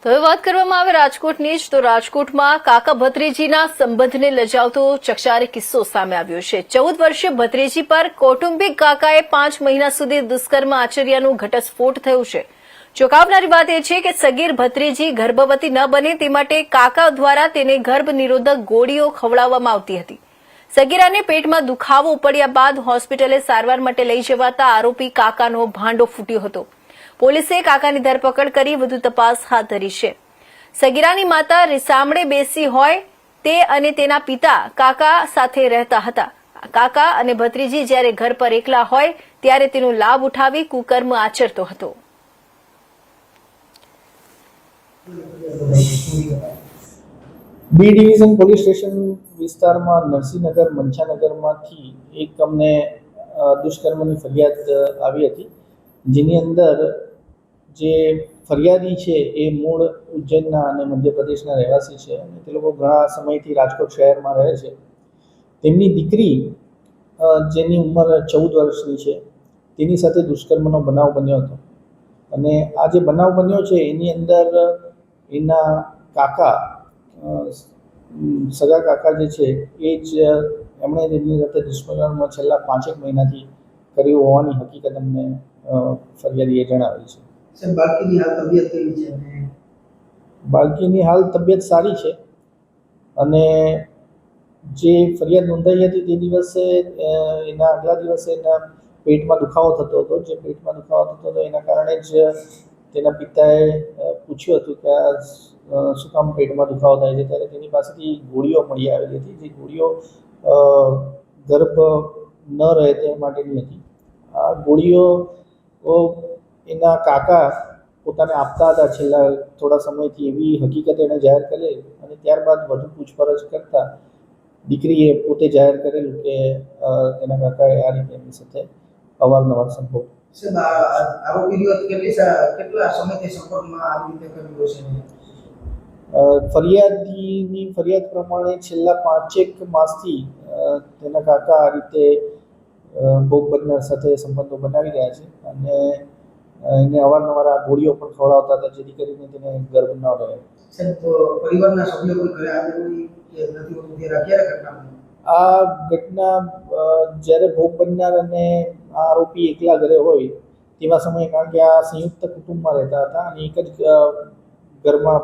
તો હવે વાત કરવામાં આવે રાજકોટની જ તો રાજકોટમાં કાકા ભત્રીજીના સંબંધને લજાવતો ચકચારી કિસ્સો સામે આવ્યો છે। 14 વર્ષીય ભત્રીજી પર કૌટુંબિક કાકાએ 5 મહિના સુધી દુષ્કર્મ આચર્યાનું ઘટસ્ફોટ થયો છે। ચોંકાવનારી વાત એ છે કે સગીર ભત્રીજી ગર્ભવતી ન બને તે માટે કાકા દ્વારા તેને ગર્ભ નિરોધક ગોળીઓ ખવડાવવામાં આવતી હતી। સગીરાને પેટમાં દુખાવો પડ્યા બાદ હોસ્પિટલે સારવાર માટે લઈ જવાતા આરોપી કાકાનો ભાંડો ફૂટ્યો હતો। પોલીસે કાકાની ધરપકડ કરી વધુ તપાસ હાથ ધરી છે। સગીરાની માતા રીસામણે બેસી હોય તે અને તેના પિતા કાકા સાથે રહેતા હતા। કાકા અને ભત્રીજી જ્યારે ઘર પર એકલા હોય ત્યારે તેનો લાભ ઉઠાવી કુકર્મ આચરતો હતો। બી ડિવિઝન પોલીસ સ્ટેશન વિસ્તારમાં નરસિંહનગર મંછાનગરમાંથી એક અમને દુષ્કર્મની ફરિયાદ આવી હતી, જેની અંદર જે ફરિયાદી છે એ મૂળ ઉજ્જૈનના અને મધ્યપ્રદેશના રહેવાસી છે અને તે લોકો ઘણા સમયથી રાજકોટ શહેરમાં રહે છે। તેમની દીકરી જેની ઉંમર 14 વર્ષની છે તેની સાથે દુષ્કર્મનો બનાવ બન્યો હતો અને આ જે બનાવ બન્યો છે એની અંદર એના કાકા સગા કાકા જે છે એ જ એમણે તેમની સાથે દુષ્કર્મ છેલ્લા 5 મહિનાથી કર્યું હોવાની હકીકત અમને ફરિયાદીએ જણાવી છે। બાળકીની હાલ તબિયત સારી છે અને જે ફરિયાદ નોંધાઈ હતી તે દિવસે એના આગલા દિવસે એના પેટમાં દુખાવો થતો હતો। જે પેટમાં દુખાવો થતો હતો એના કારણે જ તેના પિતાએ પૂછ્યું હતું કે આ શું કામ પેટમાં દુખાવો થાય છે, ત્યારે તેની પાસેથી ગોળીઓ મળી આવેલી હતી, જે ગોળીઓ ગર્ભ ન રહે તે માટેની હતી। આ ગોળીઓ એના કાકા પોતાને આપતા હતા છેલ્લા થોડા સમયથી, એવી હકીકત એણે જાહેર કરેલી અને ત્યારબાદ વધુ પૂછપરછ કરતા દીકરીએ પોતે જાહેર કરેલું કે તેના કાકાએ આ રીતે એમની સાથે અવારનવાર સંપર્ક ફરિયાદીની ફરિયાદ પ્રમાણે છેલ્લા 5 માસથી તેના કાકા આ રીતે ભોગ બનનાર સાથે સંબંધો બનાવી રહ્યા છે અને એને અવારનવાર આ ગોળીઓ પણ ખવડાવતા હતા જેથી કરીને તેને ગર્ભ ન રહે। આ ઘટના જ્યારે ભોગ બનનાર અને આરોપી એકલા ઘરે હોય તેવા સમયે, કારણ કે આ સંયુક્ત કુટુંબમાં રહેતા હતા અને એક જ ઘરમાં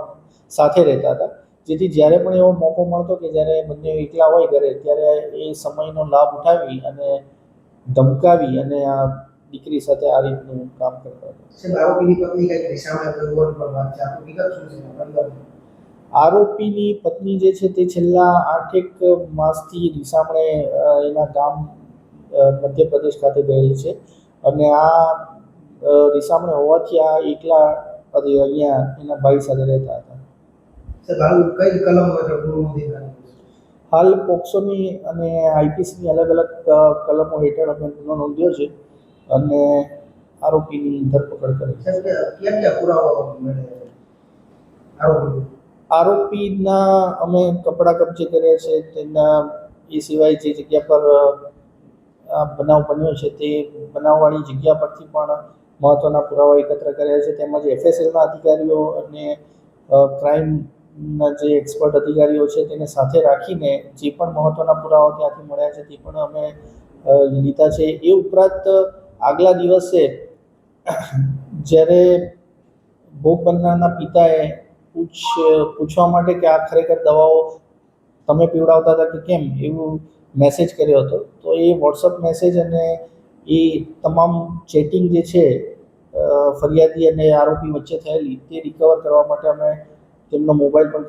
સાથે રહેતા હતા, જેથી જ્યારે પણ એવો મોકો મળતો કે જ્યારે બંને એકલા હોય ઘરે ત્યારે એ સમયનો લાભ ઉઠાવી અને ધમકાવી અને આ દીકરી સાથે આ રીતનું કામ કરતા હતા। આરોપીની પત્ની જે છે તે છેલ્લા 8 માસથી રીસામણે એના ગામ મધ્યપ્રદેશ ખાતે ગયેલી છે અને આ રીસામણે હોવાથી આ એકલા અહીંયા એના ભાઈ સાથે રહેતા હતા। હાલ પોક્સોની અને આઈપીસીની અલગ અલગ કલમો હેઠળ અમે ગુનો નોંધ્યો છે અને આરોપીની ધરપકડ કરી છે। આરોપીના અમે કપડાં કબજે કર્યા છે, તેના એ સિવાય જે જગ્યા પર આ બનાવ બન્યો છે તે બનાવવાળી જગ્યા પરથી પણ મહત્ત્વના પુરાવા એકત્ર કર્યા છે, તેમજ એફએસએલના અધિકારીઓ અને ક્રાઇમના જે એક્સપર્ટ અધિકારીઓ છે તેને સાથે રાખીને જે પણ મહત્ત્વના પુરાવા ત્યાંથી મળ્યા છે તે પણ અમે લીધા છે। એ ઉપરાંત આગલા દિવસે જ્યારે ભોગ બનનારના પિતાએ પૂછવા માટે કે આ ખરેખર દવાઓ તમે પીવડાવતા હતા કે કેમ, એવું મેસેજ કર્યો હતો, તો એ વોટ્સઅપ મેસેજ અને એ તમામ ચેટિંગ જે છે ફરિયાદી અને આરોપી વચ્ચે થયેલી તે રિકવર કરવા માટે અમે તેમનો મોબાઈલ પણ